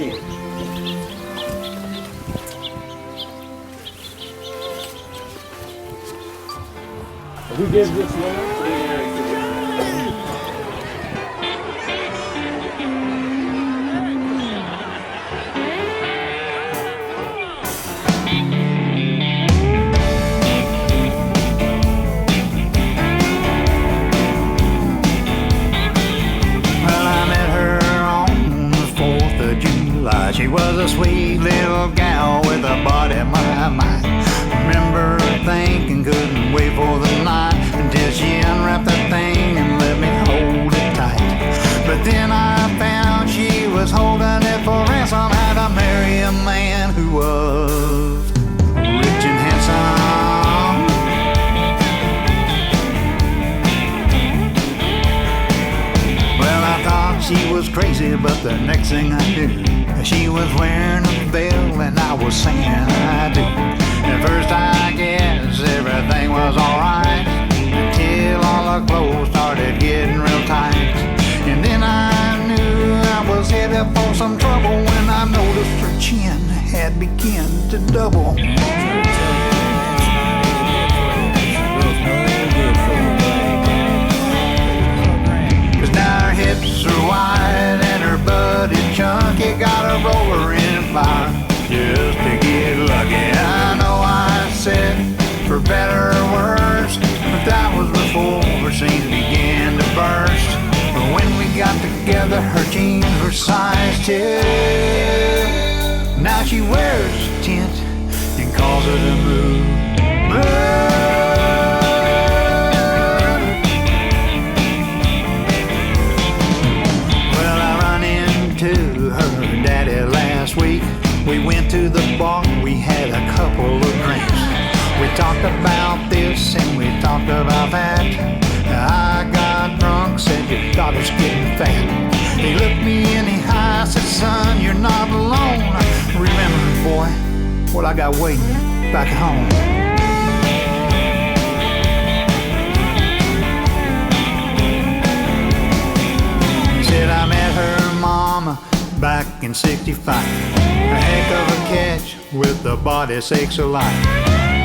see it. Who gives this one? She was a sweet little gal with a body my mind. Remember thinking couldn't wait for the night until she unwrapped that thing and let me hold it tight. But then I found she was holding it for ransom. Had to marry a man who was rich and handsome. Well, I thought she was crazy, but the next thing I knew, she was wearing a veil and I was saying I do. At first I guess everything was alright, until all her clothes started getting real tight. And then I knew I was headed for some trouble when I noticed her chin had begun to double. Cause now her hips are wide and her butt is chunky, got a roller in fire just to get lucky. I know I said for better or worse, but that was before her seams began to burst. But when we got together, her jeans were size 2. Now she wears a tent and calls it a move. Week we went to the bar, we had a couple of drinks. We talked about this and we talked about that. I got drunk, said your daughter's getting fat. He looked me in the eye, said, son, you're not alone. Remember, boy, what I got waiting back home. He said I met her mama back in '65, a heck of a catch with the body sakes alive.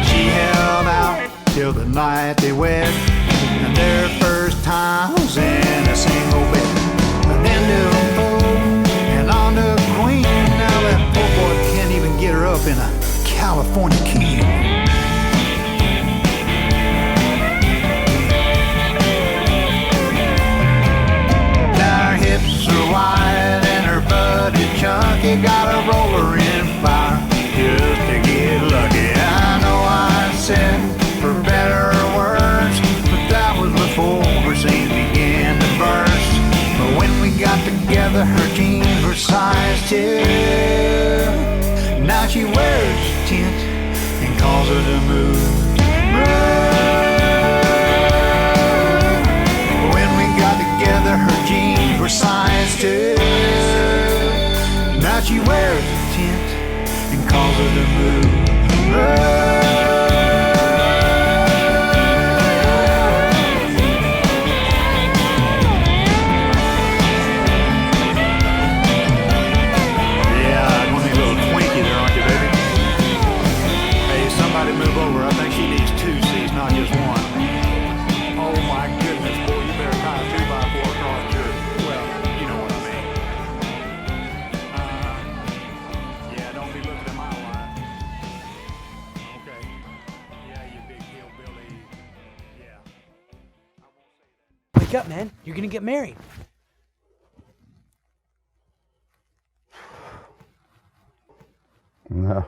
She held out till the night they wed, and their first time was in a single bed. And then to the fool and on to the queen. Now that poor boy can't even get her up in a California king. Now her hips are wide, chunky, got a roller in fire just to get lucky. I know I said for better or worse, but that was before her seams began to burst. But when we got together, her jeans were size 2. Now she wears a tent and calls it a move. When we got together, her jeans were size 2. Now she wears a tent and calls it a move. Yeah, one of these little Twinkie there, aren't you, baby? Hey, somebody move over. I think she needs 2 seats, not just one. Oh my goodness, boy, you better tie a 2x4 across your, well, you know what I mean. Don't be looking at my line. Okay. Yeah, you big hillbilly. Yeah. I won't say that. Wake up, man. You're gonna get married. No.